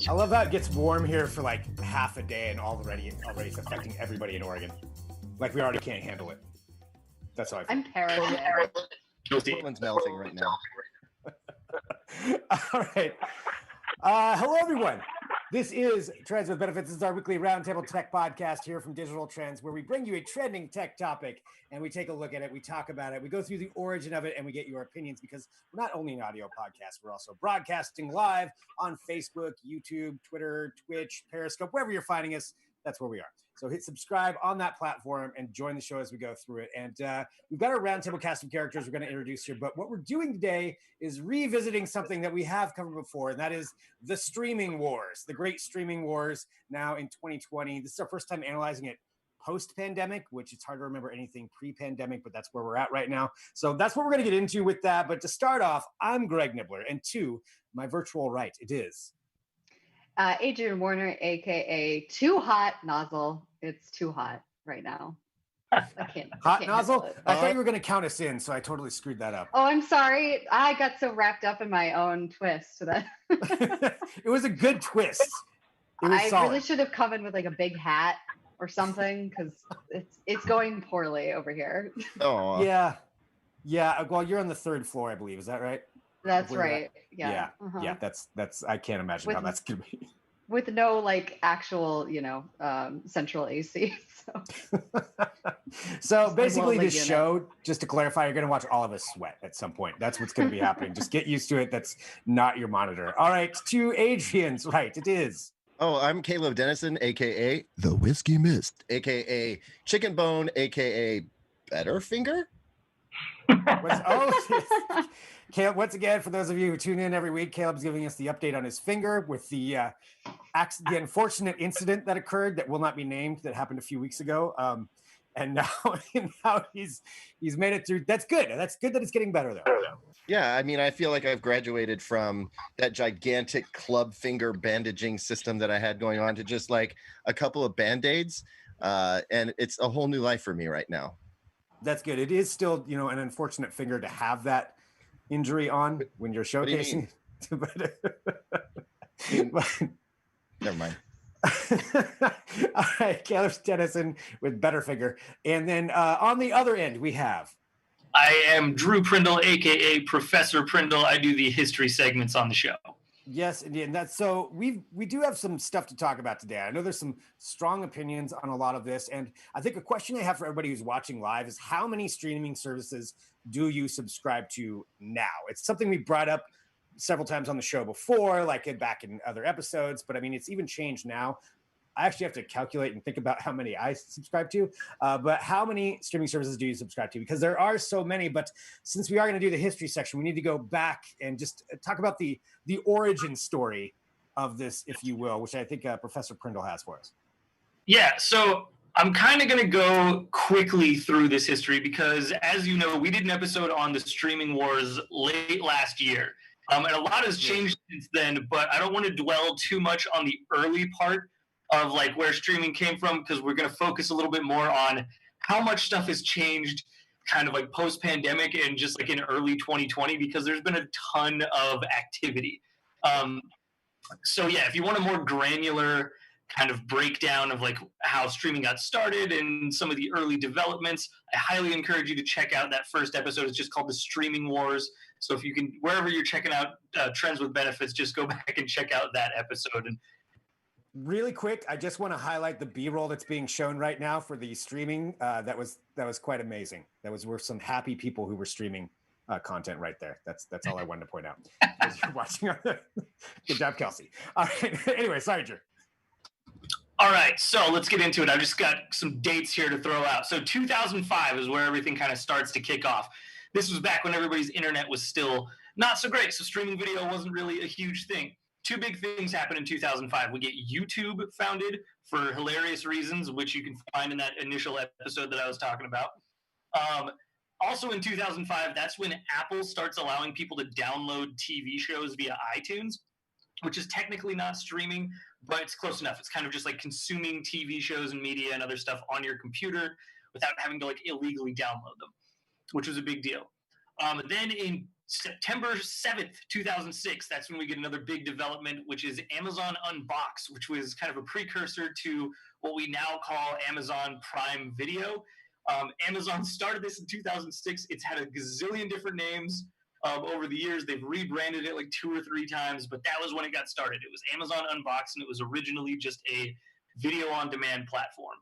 I love how it gets warm here for like half a day and already it's affecting everybody in Oregon. Like we already can't handle it. That's how I feel. I'm paranoid. Portland's melting right now. All right. Hello, everyone. This is Trends with Benefits. This is our weekly Roundtable Tech podcast here from Digital Trends, where we bring you a trending tech topic and we take a look at it, we talk about it, we go through the origin of it, and we get your opinions because we're not only an audio podcast, we're also broadcasting live on Facebook, YouTube, Twitter, Twitch, Periscope, wherever you're finding us, that's where we are. So hit subscribe on that platform and join the show as we go through it. And we've got our roundtable cast of characters we're going to introduce here. But what we're doing today is revisiting something that we have covered before, and that is the streaming wars, the great streaming wars now in 2020. This is our first time analyzing it post-pandemic, which it's hard to remember anything pre-pandemic, but that's where we're at right now. So that's what we're going to get into with that. But to start off, I'm Greg Nibbler, and to my virtual right, it is Adrian Warner, aka Too Hot Nozzle. It's too hot right now. I can't. Hot Nozzle? I thought you were going to count us in, so I totally screwed that up. Oh, I'm sorry. I got so wrapped up in my own twist that it was a good twist. I solid. really should have come in with like a big hat or something because it's going poorly over here. Oh yeah. Well, you're on the third floor, I believe. Is that right? That's right. Yeah. Yeah. That's. I can't imagine how that's gonna be. With no like actual, central AC. So basically, this show, just to clarify, you're going to watch all of us sweat at some point. That's what's going to be happening. Just get used to it. That's not your monitor. All right, to Adrian's right, it is. Oh, I'm Caleb Dennison, aka the Whiskey Mist, aka Chicken Bone, aka Betterfinger. Caleb, once again, for those of you who tune in every week, Caleb's giving us the update on his finger with the unfortunate incident that occurred that will not be named that happened a few weeks ago. And now he's made it through. That's good. That's good that it's getting better, though. Yeah, I mean, I feel like I've graduated from that gigantic club finger bandaging system that I had going on to just like a couple of Band-Aids. And it's a whole new life for me right now. That's good. It is still, an unfortunate finger to have that injury on when you're showcasing. Never mind. All right, Caleb Dennison with Betterfinger. And then on the other end, we have. I am Drew Prindle, aka Professor Prindle. I do the history segments on the show. Yes, indeed. And that's so we do have some stuff to talk about today. I know there's some strong opinions on a lot of this. And I think a question I have for everybody who's watching live is how many streaming services do you subscribe to now? It's something we brought up several times on the show before, like back in other episodes, but I mean, it's even changed now. I actually have to calculate and think about how many I subscribe to, but how many streaming services do you subscribe to? Because there are so many, but since we are going to do the history section, we need to go back and just talk about the origin story of this, if you will, which I think Professor Prindle has for us. Yeah, so I'm kind of going to go quickly through this history because, as you know, we did an episode on the streaming wars late last year. And a lot has changed since then, but I don't want to dwell too much on the early part of like where streaming came from because we're going to focus a little bit more on how much stuff has changed kind of like post-pandemic and just like in early 2020 because there's been a ton of activity. So yeah, if you want a more granular kind of breakdown of like how streaming got started and some of the early developments, I highly encourage you to check out that first episode. It's just called The Streaming Wars. So if you can, wherever you're checking out Trends with Benefits, just go back and check out that episode. And really quick, I just want to highlight the B-roll that's being shown right now for the streaming. That was quite amazing. That was worth some happy people who were streaming content right there. That's all I wanted to point out. As you're watching. Good job, Kelsey. All right. Anyway, sorry, Drew. All right, so let's get into it. I've just got some dates here to throw out. So 2005 is where everything kind of starts to kick off. This was back when everybody's internet was still not so great, so streaming video wasn't really a huge thing. Two big things happened in 2005. We get YouTube founded for hilarious reasons, which you can find in that initial episode that I was talking about. Also in 2005, that's when Apple starts allowing people to download TV shows via iTunes, which is technically not streaming, but it's close enough. It's kind of just like consuming TV shows and media and other stuff on your computer without having to like illegally download them, which was a big deal. Then in September 7th, 2006, that's when we get another big development, which is Amazon Unbox, which was kind of a precursor to what we now call Amazon Prime Video. Amazon started this in 2006. It's had a gazillion different names over the years. They've rebranded it like 2 or 3 times, but that was when it got started. It was Amazon Unbox, and it was originally just a video on demand platform.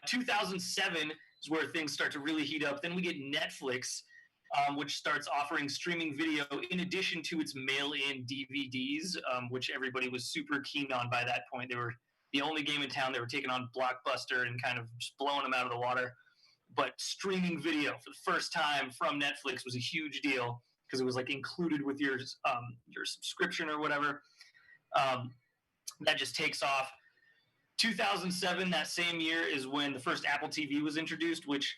2007 is where things start to really heat up. Then we get Netflix, which starts offering streaming video in addition to its mail-in DVDs, which everybody was super keen on by that point. They were the only game in town. They were taking on Blockbuster and kind of just blowing them out of the water. But streaming video for the first time from Netflix was a huge deal because it was like included with your subscription or whatever. That just takes off. 2007, that same year, is when the first Apple TV was introduced, which,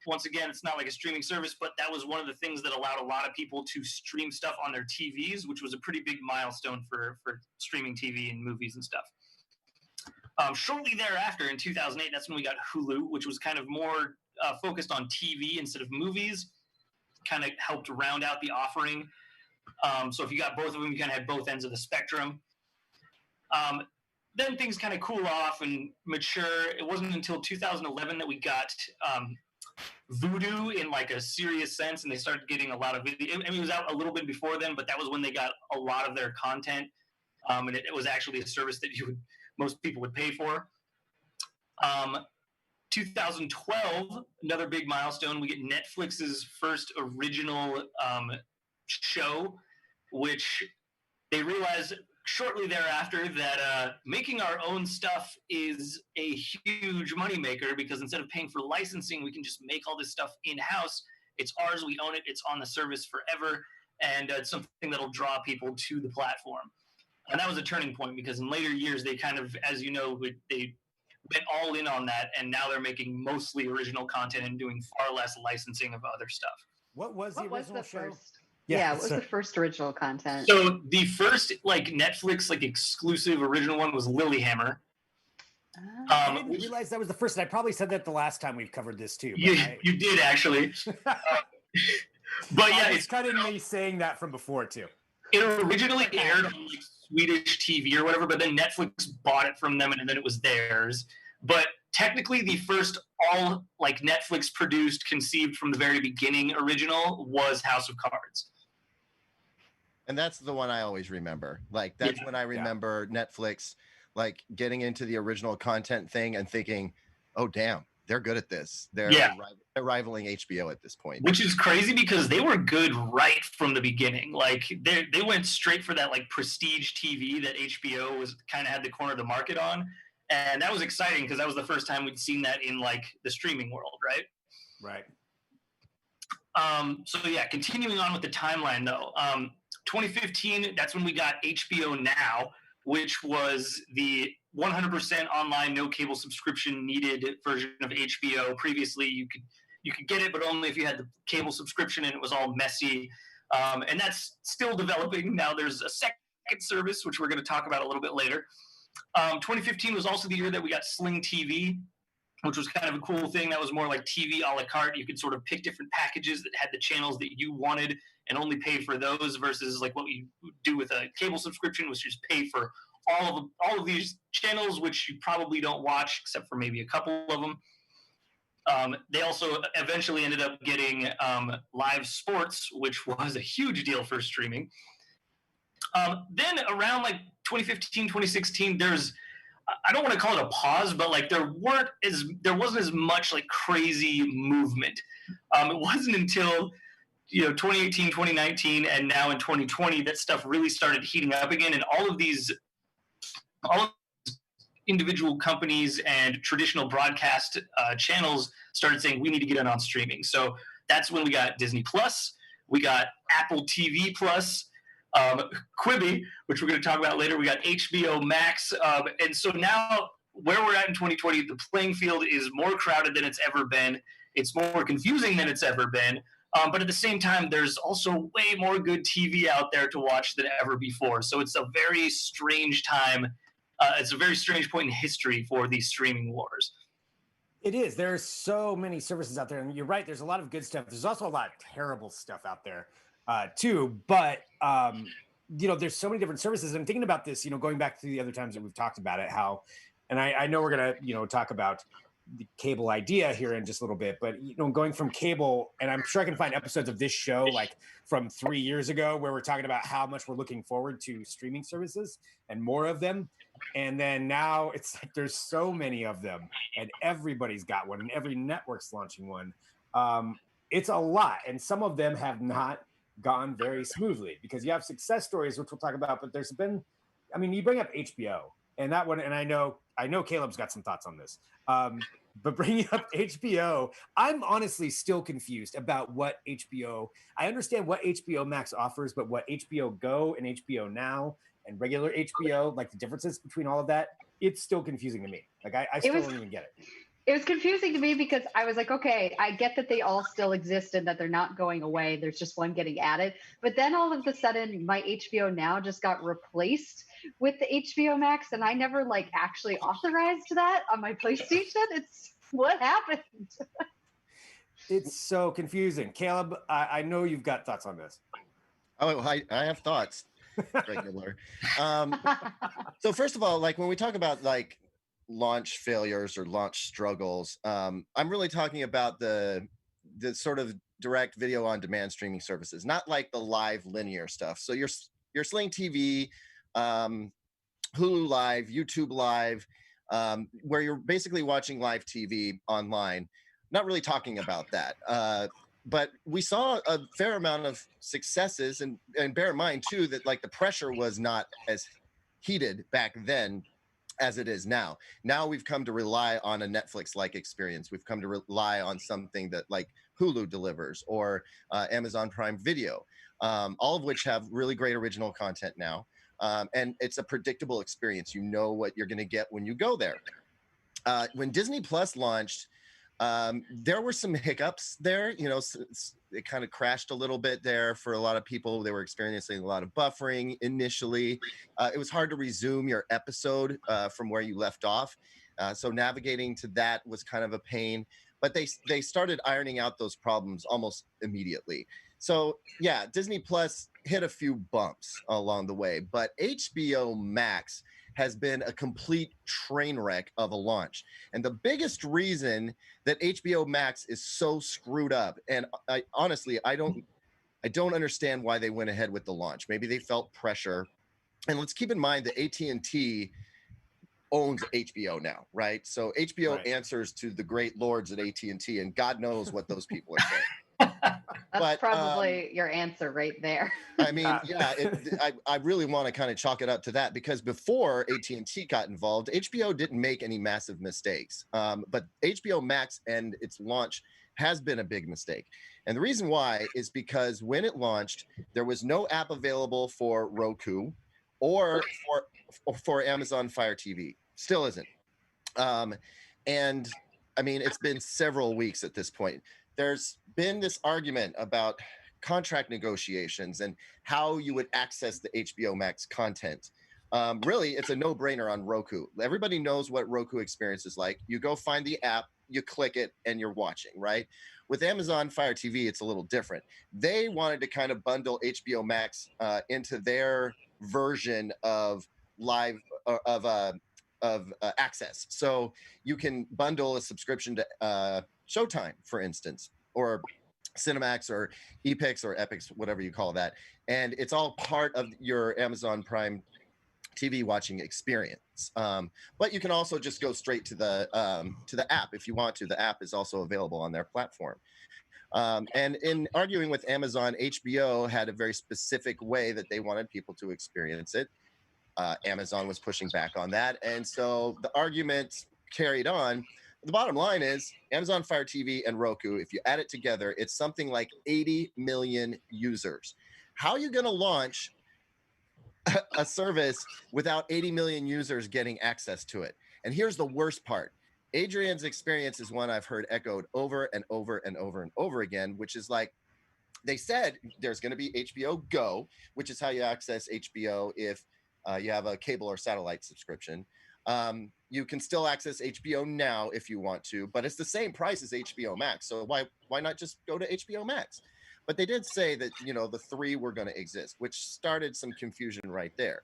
once again, it's not like a streaming service, but that was one of the things that allowed a lot of people to stream stuff on their TVs, which was a pretty big milestone for streaming TV and movies and stuff. Shortly thereafter, in 2008, that's when we got Hulu, which was kind of more focused on TV instead of movies, kind of helped round out the offering. So if you got both of them, you kind of had both ends of the spectrum. Then things kind of cool off and mature. It wasn't until 2011 that we got Vudu in like a serious sense, and they started getting a lot of video. I mean, it was out a little bit before then, but that was when they got a lot of their content, and it was actually a service that most people would pay for. 2012, another big milestone. We get Netflix's first original show, which they realized shortly thereafter that making our own stuff is a huge moneymaker, because instead of paying for licensing, we can just make all this stuff in-house. It's ours, we own it, it's on the service forever, and it's something that'll draw people to the platform. And that was a turning point, because in later years, they kind of, as you know, they went all in on that, and now they're making mostly original content and doing far less licensing of other stuff. What was the original show? First? Yeah, what was the first original content? So the first like Netflix like exclusive original one was Lilyhammer. I didn't realize that was the first. And I probably said that the last time we've covered this too. You did actually. But yeah, it's kind of me saying that from before too. It originally aired on like Swedish TV or whatever, but then Netflix bought it from them, and then it was theirs. But technically, the first all like Netflix produced, conceived from the very beginning original was House of Cards. And that's the one I always remember. Like, that's when I remember Netflix, like, getting into the original content thing and thinking, oh, damn, they're good at this. They're rivaling HBO at this point. Which is crazy, because they were good right from the beginning. Like, they went straight for that, like, prestige TV that HBO was kind of had the corner of the market on. And that was exciting, because that was the first time we'd seen that in, like, the streaming world, right? Right. So, yeah, continuing on with the timeline, though. 2015, that's when we got HBO Now, which was the 100% online, no cable subscription needed version of HBO. Previously, you could get it, but only if you had the cable subscription, and it was all messy. And that's still developing. Now there's a second service, which we're going to talk about a little bit later. 2015 was also the year that we got Sling TV, which was kind of a cool thing. That was more like TV a la carte. You could sort of pick different packages that had the channels that you wanted and only pay for those, versus like what you do with a cable subscription, which is pay for all of these channels, which you probably don't watch except for maybe a couple of them. They also eventually ended up getting live sports, which was a huge deal for streaming. Then around like 2015, 2016, I don't want to call it a pause, but like there wasn't as much like crazy movement. It wasn't until 2018, 2019, and now in 2020 that stuff really started heating up again, and all of these individual companies and traditional broadcast channels started saying we need to get in on streaming. So that's when we got Disney Plus, we got Apple TV Plus, Quibi, which we're going to talk about later. We got HBO Max, and so now where we're at in 2020, the playing field is more crowded than it's ever been. It's more confusing than it's ever been. But at the same time, there's also way more good TV out there to watch than ever before. So it's a very strange time. It's a very strange point in history for these streaming wars. It is. There's so many services out there, and you're right. There's a lot of good stuff. There's also a lot of terrible stuff out there, too. But there's so many different services. I'm thinking about this. Going back to the other times that we've talked about it, how, and I know we're gonna talk about the cable idea here in just a little bit, but going from cable, and I'm sure I can find episodes of this show like from 3 years ago where we're talking about how much we're looking forward to streaming services and more of them. And then now it's like there's so many of them, and everybody's got one, and every network's launching one. It's a lot, and some of them have not gone very smoothly because you have success stories, which we'll talk about. But there's been, I mean, you bring up HBO, and that one, and I know Caleb's got some thoughts on this. But bringing up HBO, I'm honestly still confused about what HBO. I understand what HBO Max offers, but what HBO Go and HBO Now and regular HBO, like the differences between all of that, it's still confusing to me. Like I still don't even get it. It was confusing to me because I was like, okay, I get that they all still exist and that they're not going away. There's just one getting added. But then all of a sudden, my HBO Now just got replaced with the HBO Max, and I never actually authorized that on my PlayStation. It's what happened. It's so confusing. Caleb, I know you've got thoughts on this. Oh, I have thoughts. Regular. So first of all, like when we talk about like launch failures or launch struggles, I'm really talking about the sort of direct video on demand streaming services, not like the live linear stuff. So your Sling TV, Hulu Live, YouTube Live, where you're basically watching live TV online. Not really talking about that. But we saw a fair amount of successes, and bear in mind too that like the pressure was not as heated back then as it is now. Now we've come to rely on a Netflix-like experience. We've come to rely on something that like Hulu delivers or Amazon Prime Video, all of which have really great original content now. And it's a predictable experience. You know what you're going to get when you go there. When Disney Plus launched, there were some hiccups there. It kind of crashed a little bit there for a lot of people. They were experiencing a lot of buffering initially. It was hard to resume your episode from where you left off. So navigating to that was kind of a pain, but they started ironing out those problems almost immediately. So yeah, Disney Plus hit a few bumps along the way, but HBO Max has been a complete train wreck of a launch. And the biggest reason that HBO Max is so screwed up, and I honestly, I don't understand why they went ahead with the launch. Maybe they felt pressure. And let's keep in mind that AT&T owns HBO now, right? So HBO answers to the great lords at AT&T, and God knows what those people are saying. That's probably your answer right there. I mean, yeah, I really want to kind of chalk it up to that, because before AT&T got involved, HBO didn't make any massive mistakes. But HBO Max and its launch has been a big mistake. And the reason why is because when it launched, there was no app available for Roku or for Amazon Fire TV. Still isn't. And I mean, it's been several weeks at this point. There's been this argument about contract negotiations and how you would access the HBO Max content. Really, it's a no-brainer on Roku. Everybody knows what Roku experience is like. You go find the app, you click it, and you're watching, right? With Amazon Fire TV, it's a little different. They wanted to kind of bundle HBO Max into their version of live of access. So you can bundle a subscription to Showtime, for instance, or Cinemax or Epix or Epix, whatever you call that. And it's all part of your Amazon Prime TV watching experience. But you can also just go straight to the app if you want to. The app is also available on their platform. And in arguing with Amazon, HBO had a very specific way that they wanted people to experience it. Amazon was pushing back on that. And so the argument carried on. The bottom line is Amazon Fire TV and Roku, if you add it together, it's something like 80 million users. How are you going to launch a service without 80 million users getting access to it? And here's the worst part. Adrian's experience is one I've heard echoed over and over and over and over again, which is like, they said there's going to be HBO Go, which is how you access HBO if you have a cable or satellite subscription. You can still access HBO Now if you want to, but it's the same price as HBO Max. So why not just go to HBO Max? But they did say that, you know, the 3 were going to exist, which started some confusion right there.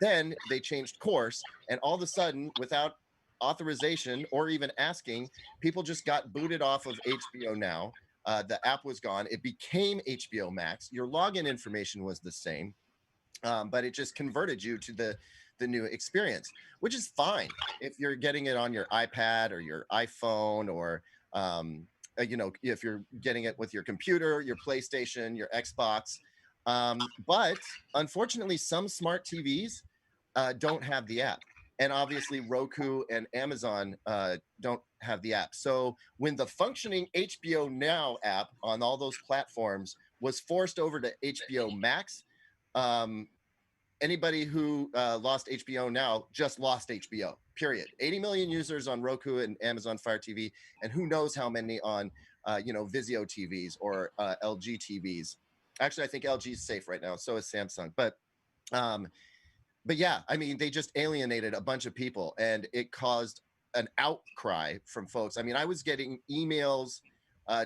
Then they changed course, and all of a sudden, without authorization or even asking, people just got booted off of HBO Now. The app was gone. It became HBO Max. Your login information was the same, but it just converted you to the new experience, which is fine if you're getting it on your iPad or your iPhone, or you know, if you're getting it with your computer, your PlayStation, your Xbox. But unfortunately, some smart TVs don't have the app. And obviously, Roku and Amazon don't have the app. So when the functioning HBO Now app on all those platforms was forced over to HBO Max, anybody who lost HBO Now just lost HBO, period. 80 million users on Roku and Amazon Fire TV, and who knows how many on, you know, Vizio TVs or LG TVs. Actually, I think LG is safe right now. So is Samsung. But yeah, I mean, they just alienated a bunch of people, and it caused an outcry from folks. I mean, I was getting emails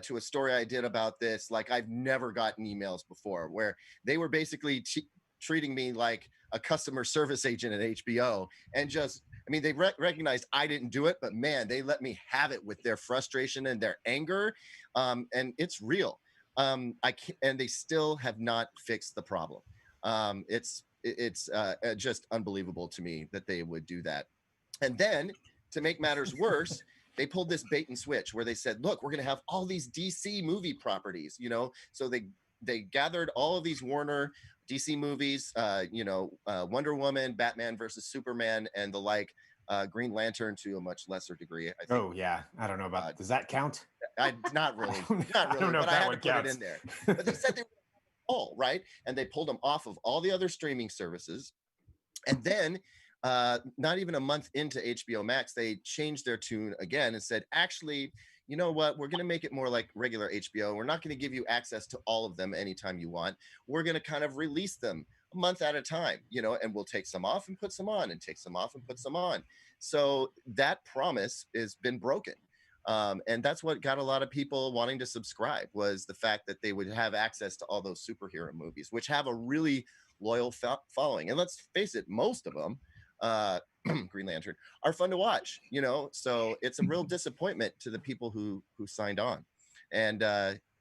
to a story I did about this, like I've never gotten emails before, where they were basically treating me like a customer service agent at HBO, and just, I mean, they recognized I didn't do it, but man, they let me have it with their frustration and their anger, and it's real. And they still have not fixed the problem. It's just unbelievable to me that they would do that. And then, to make matters worse, they pulled this bait and switch where they said, look, we're going to have all these DC movie properties, you know. So they gathered all of these Warner DC movies, you know, Wonder Woman, Batman versus Superman, and the like, Green Lantern to a much lesser degree, I think. Oh yeah, I don't know about does that count? Not really, I don't know but if I that had one to put counts. it in there. But they said they were all right, and they pulled them off of all the other streaming services. And then, not even a month into HBO Max, they changed their tune again and said, actually, you know what? We're going to make it more like regular HBO. We're not going to give you access to all of them anytime you want. We're going to kind of release them a month at a time, you know, and we'll take some off and put some on, and take some off and put some on. So that promise has been broken. And that's what got a lot of people wanting to subscribe, was the fact that they would have access to all those superhero movies, which have a really loyal following. And let's face it, most of them, Green Lantern, are fun to watch, you know. So it's a real disappointment to the people who signed on. And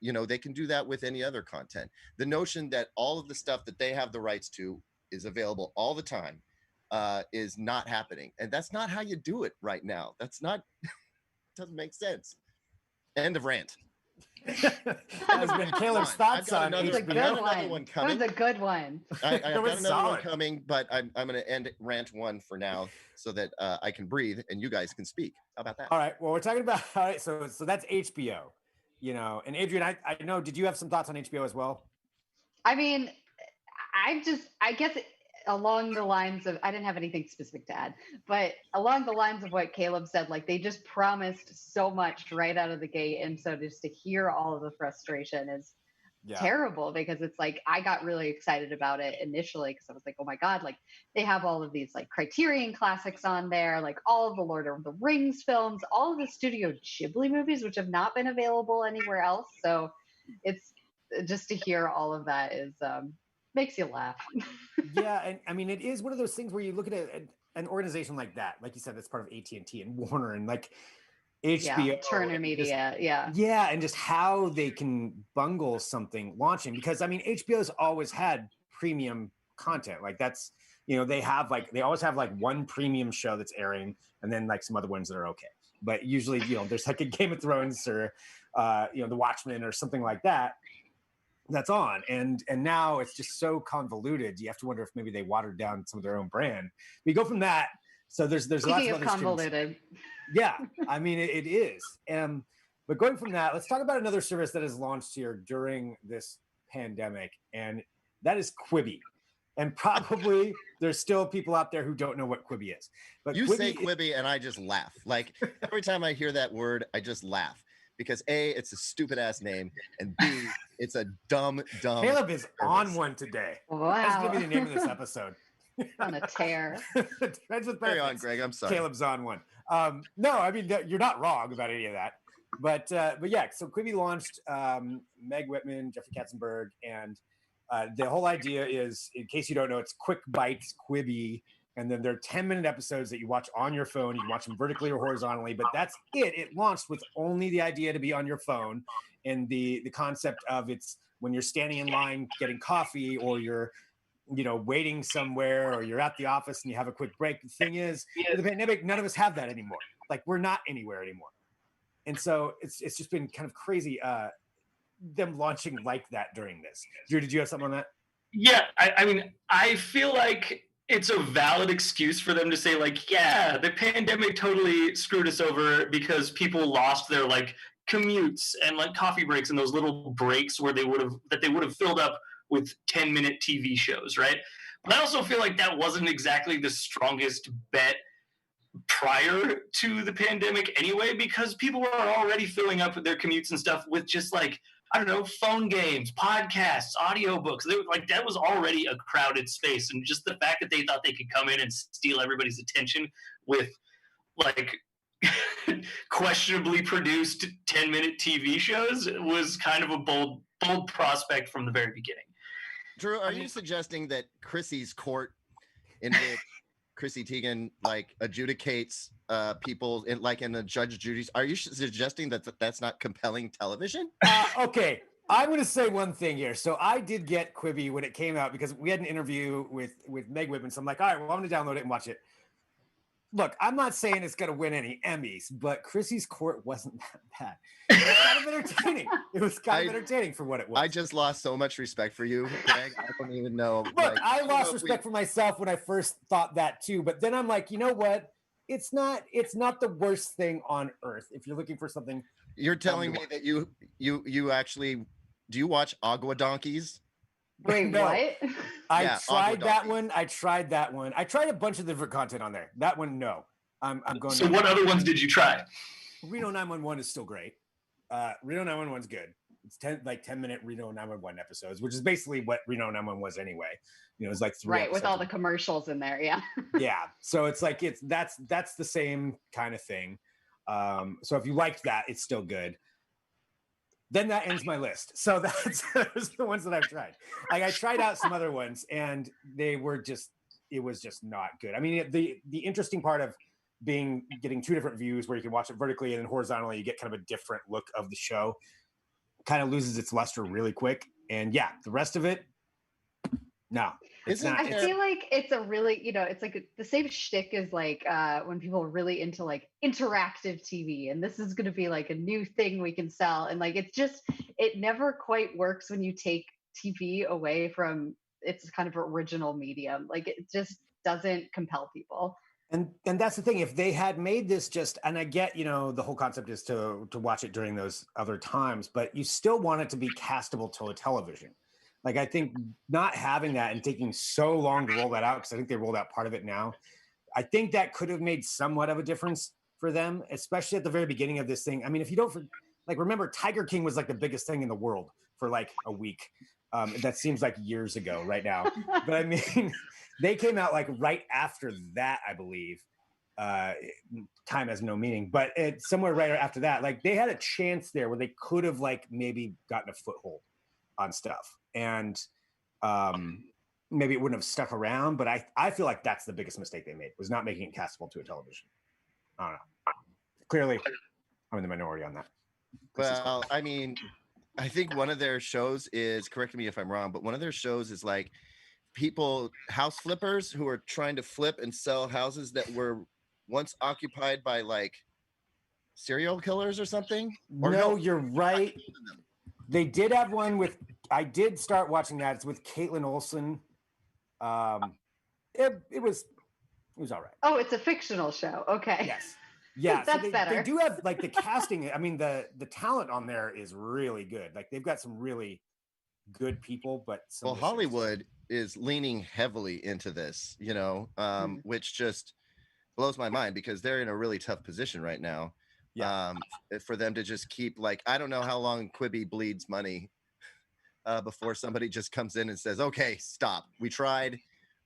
you know, they can do that with any other content. The notion that all of the stuff that they have the rights to is available all the time is not happening. And that's not how you do it right now. That's not doesn't make sense. End of rant. That has been Caleb's thoughts on another one coming. That was a good one. I've got another one coming, but I'm going to end rant 1 for now so that I can breathe and you guys can speak. How about that? All right. Well, we're talking about, all right. So that's HBO, you know, and Adrian, I know, did you have some thoughts on HBO as well? I mean, I guess along the lines of, I didn't have anything specific to add, but along the lines of what Caleb said, like they just promised so much right out of the gate. And so just to hear all of the frustration is terrible, because it's like, I got really excited about it initially because I was like, oh my God, like they have all of these like Criterion classics on there, like all of the Lord of the Rings films, all of the Studio Ghibli movies, which have not been available anywhere else. So it's just to hear all of that is, makes you laugh. Yeah, and I mean, it is one of those things where you look at an organization like that, like you said, that's part of AT&T and Warner and like HBO, Turner Media, yeah, and just how they can bungle something launching, because I mean, HBO's always had premium content, like that's, you know, they always have like one premium show that's airing, and then like some other ones that are okay, but usually, you know, there's like a Game of Thrones or you know, The Watchmen or something like that that's on, and now it's just so convoluted. You have to wonder if maybe they watered down some of their own brand. We go from that. So there's Speaking lots of of other convoluted. Yeah, I mean it is. But going from that, let's talk about another service that has launched here during this pandemic, and that is Quibi. And probably there's still people out there who don't know what Quibi is. But you say Quibi, and I just laugh. Like every time I hear that word, I just laugh. Because A, it's a stupid ass name, and B, it's a dumb. Caleb is on one today. Wow. That's gonna be the name of this episode. On a tear. Friends with Carry on, benefits. Greg. I'm sorry. Caleb's on one. No, I mean you're not wrong about any of that. But yeah, so Quibi launched Meg Whitman, Jeffrey Katzenberg, and the whole idea is, in case you don't know, it's Quick Bites Quibi, and then they're 10-minute episodes that you watch on your phone. You can watch them vertically or horizontally, but that's it. It launched with only the idea to be on your phone, and the concept of it's when you're standing in line getting coffee, or you're waiting somewhere, or you're at the office and you have a quick break. The thing is, with the pandemic, none of us have that anymore. Like, we're not anywhere anymore. And so it's just been kind of crazy them launching like that during this. Drew, did you have something on that? Yeah, I mean, I feel like it's a valid excuse for them to say, like, yeah, the pandemic totally screwed us over because people lost their like commutes and like coffee breaks and those little breaks where they would have filled up with 10-minute TV shows, right? But I also feel like that wasn't exactly the strongest bet prior to the pandemic anyway, because people were already filling up their commutes and stuff with just like, I don't know, phone games, podcasts, audiobooks. Like, that was already a crowded space. And just the fact that they thought they could come in and steal everybody's attention with like questionably produced 10-minute TV shows was kind of a bold prospect from the very beginning. Drew, are you suggesting that Chrissy's court, in which Chrissy Teigen like adjudicates people in the Judge Judy's, are you suggesting that that's not compelling television? Okay, I'm going to say one thing here. So I did get Quibi when it came out because we had an interview with Meg Whitman. So I'm like, all right, well, I'm going to download it and watch it. Look, I'm not saying it's going to win any Emmys, but Chrissy's Court wasn't that bad. It was kind of entertaining. It was kind of entertaining for what it was. I just lost so much respect for you, Greg. I don't even know. Look, I lost respect for myself when I first thought that too, but then I'm like, you know what? It's not the worst thing on earth if you're looking for something. You're telling me that you actually do you watch Agua Donkeys? Wait, No. what? I tried that one. I tried a bunch of different content on there. That one, no. I'm going. So what other ones did you try? Reno 911 is still great. Reno 911 is good. It's 10-minute Reno 911 episodes, which is basically what Reno 911 was anyway. It's like 3 right, with all the commercials in there, yeah. Yeah, so it's like that's the same kind of thing. So if you liked that, it's still good. Then that ends my list. So those are the ones that I've tried. Like, I tried out some other ones, and it was just not good. I mean, the interesting part of getting two different views where you can watch it vertically and then horizontally, you get kind of a different look of the show, kind of loses its luster really quick. And yeah, the rest of it, no. It's not. I feel like it's a really, it's like the same shtick as like when people are really into like interactive TV, and this is going to be like a new thing we can sell. And like, it never quite works when you take TV away from its kind of original medium. Like, it just doesn't compel people. And that's the thing. If they had made this and I get, the whole concept is to watch it during those other times, but you still want it to be castable to a television. Like, I think not having that and taking so long to roll that out, because I think they rolled out part of it now, I think that could have made somewhat of a difference for them, especially at the very beginning of this thing. I mean, if you don't remember, Tiger King was like the biggest thing in the world for like a week. That seems like years ago right now. But I mean, they came out like right after that, I believe. Time has no meaning, but somewhere right after that, like, they had a chance there where they could have like maybe gotten a foothold on stuff, and maybe it wouldn't have stuck around. But I feel like that's the biggest mistake they made, was not making it castable to a television. I don't know. Clearly, I'm in the minority on that. Well, I mean, I think one of their shows is, correct me if I'm wrong, but one of their shows is like house flippers who are trying to flip and sell houses that were once occupied by like serial killers or something. Or no, you're right. They did have one I did start watching that. It's with Caitlin Olsen. It was all right. Oh, it's a fictional show. Okay. Yes. Yeah. That's better. They do have like the casting. I mean, the talent on there is really good. Like, they've got some really good people, but Hollywood is leaning heavily into this, which just blows my mind, because they're in a really tough position right now. Yeah. For them to just keep, like, I don't know how long Quibi bleeds money before somebody just comes in and says, okay, stop. We tried,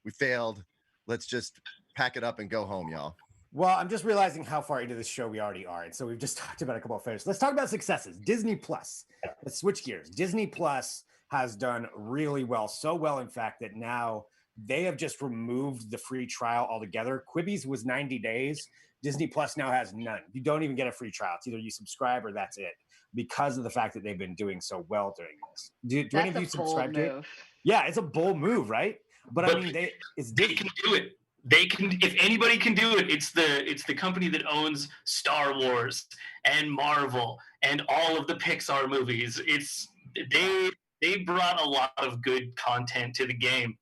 we failed, let's just pack it up and go home, y'all. Well, I'm just realizing how far into this show we already are. And so we've just talked about a couple of failures. Let's talk about successes. Disney Plus. Let's switch gears. Disney Plus has done really well. So well, in fact, that now they have just removed the free trial altogether. Quibi's was 90 days. Disney Plus now has none. You don't even get a free trial. It's either you subscribe or that's it, because of the fact that they've been doing so well during this. Do any of you subscribe to it? Yeah, it's a bold move, right? But I mean, they can do it. They can. If anybody can do it, it's the company that owns Star Wars and Marvel and all of the Pixar movies. They brought a lot of good content to the game,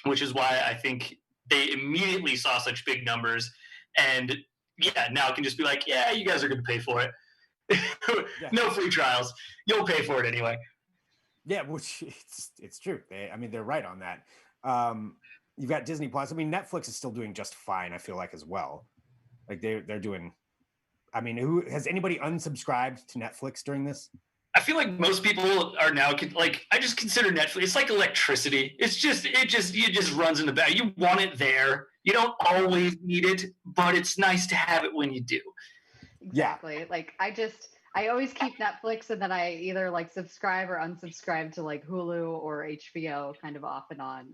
which is why I think they immediately saw such big numbers. And yeah, now it can just be like, yeah, you guys are going to pay for it. No free trials. You'll pay for it anyway. Yeah, which it's true. They're right on that. You've got Disney Plus. I mean, Netflix is still doing just fine, I feel like, as well. Like they're doing. I mean, who has anybody unsubscribed to Netflix during this? I feel like most people are now like, I just consider Netflix. It's like electricity. It just runs in the back. You want it there. You don't always need it, but it's nice to have it when you do. Exactly. Yeah. Like I always keep Netflix, and then I either like subscribe or unsubscribe to like Hulu or HBO, kind of off and on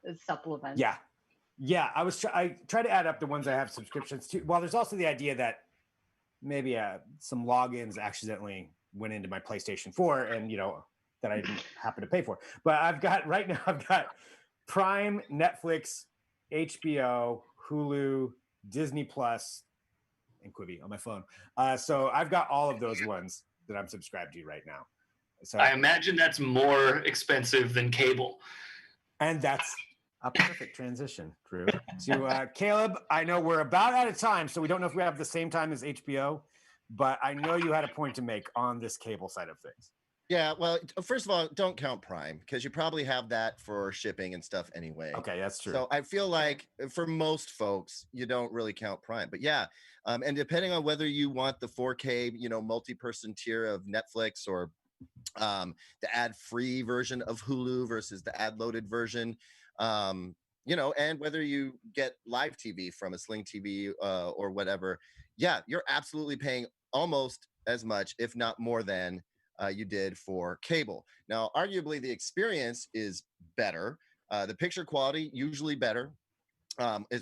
as supplements. Yeah. I try to add up the ones I have subscriptions to. Well, there's also the idea that maybe some logins accidentally went into my PlayStation 4, and that I didn't happen to pay for. But I've got Prime, Netflix, HBO, Hulu, Disney Plus, and Quibi on my phone. So I've got all of those ones that I'm subscribed to right now. So I imagine that's more expensive than cable. And that's a perfect transition, Drew. To Caleb, I know we're about out of time, so we don't know if we have the same time as HBO, but I know you had a point to make on this cable side of things. Yeah, well, first of all, don't count Prime, because you probably have that for shipping and stuff anyway. Okay, that's true. So I feel like for most folks, you don't really count Prime. But yeah, and depending on whether you want the 4K, multi-person tier of Netflix, or the ad-free version of Hulu versus the ad-loaded version, and whether you get live TV from a Sling TV or whatever, yeah, you're absolutely paying almost as much, if not more than you did for cable. Now, arguably, the experience is better. The picture quality usually better,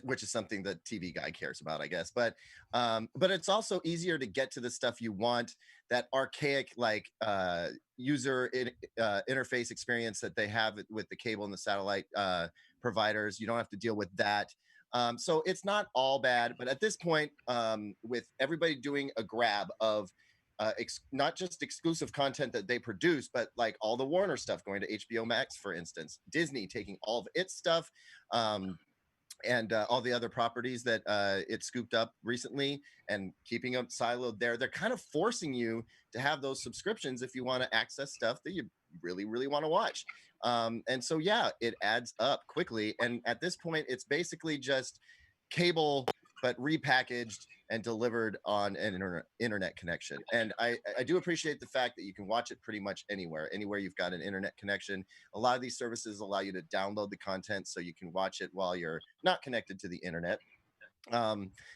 which is something that TV Guy cares about, I guess. But it's also easier to get to the stuff you want. That archaic user interface experience that they have with the cable and the satellite providers, you don't have to deal with that. So it's not all bad. But at this point, with everybody doing a grab of not just exclusive content that they produce, but like all the Warner stuff going to HBO Max, for instance, Disney taking all of its stuff, and all the other properties that it scooped up recently and keeping them siloed there. They're kind of forcing you to have those subscriptions if you want to access stuff that you really, really want to watch. And so, yeah, it adds up quickly. And at this point, it's basically just cable, but repackaged and delivered on an internet connection. And I do appreciate the fact that you can watch it pretty much anywhere you've got an internet connection. A lot of these services allow you to download the content so you can watch it while you're not connected to the internet.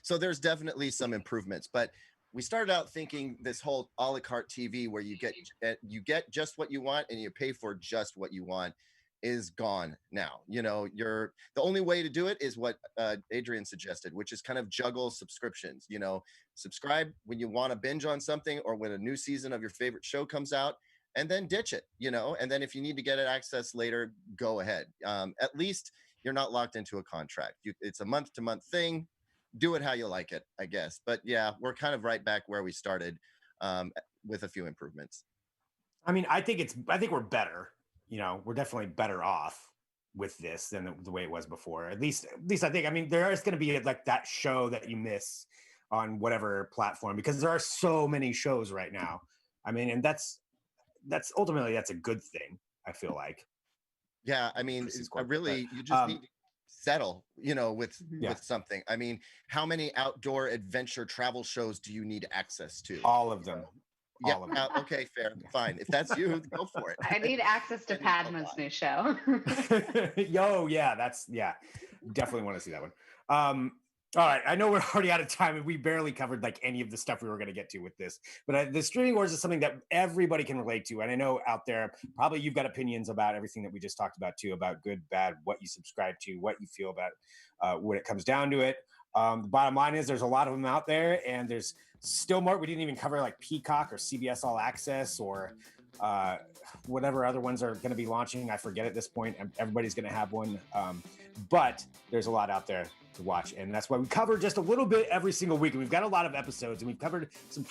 So there's definitely some improvements, but we started out thinking this whole a la carte TV where you get just what you want and you pay for just what you want is gone now. The only way to do it is what Adrian suggested, which is kind of juggle subscriptions. Subscribe when you want to binge on something or when a new season of your favorite show comes out, and then ditch it, and then if you need to get it access later, go ahead. At least you're not locked into a contract. It's a month-to-month thing. Do it how you like it, I guess. But yeah, we're kind of right back where we started, with a few improvements. I mean, I think we're better. We're definitely better off with this than the way it was before. At least I think. I mean, there is going to be like that show that you miss on whatever platform, because there are so many shows right now. I mean, and that's ultimately that's a good thing, I feel like. Yeah, I mean, you just need to settle, with something. I mean, how many outdoor adventure travel shows do you need access to? All of them. Yeah. Okay, fair. Fine. If that's you, go for it. I need access to Padma's new show. Yeah. Definitely want to see that one. All right, I know we're already out of time and we barely covered like any of the stuff we were going to get to with this, but the streaming wars is something that everybody can relate to. And I know out there, probably you've got opinions about everything that we just talked about too, about good, bad, what you subscribe to, what you feel about when it comes down to it. The bottom line is there's a lot of them out there, and there's still more. We didn't even cover like Peacock or CBS All Access or whatever other ones are going to be launching. I forget at this point. Everybody's going to have one, but there's a lot out there to watch, and that's why we cover just a little bit every single week. And we've got a lot of episodes, and we've covered some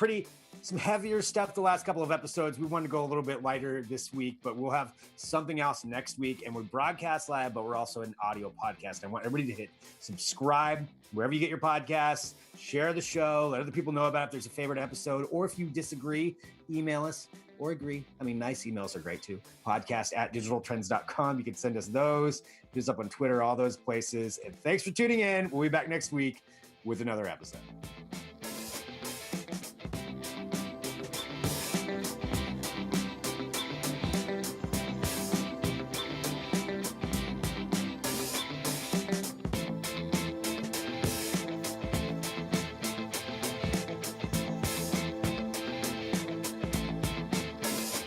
heavier stuff the last couple of episodes. We wanted to go a little bit lighter this week, but we'll have something else next week. And we're broadcast live, but we're also an audio podcast. I want everybody to hit subscribe wherever you get your podcasts, share the show, let other people know about it if there's a favorite episode, or if you disagree, email us or agree. I mean, nice emails are great too. podcast@digitaltrends.com. You can send us those. Hit us up on Twitter, all those places. And thanks for tuning in. We'll be back next week with another episode.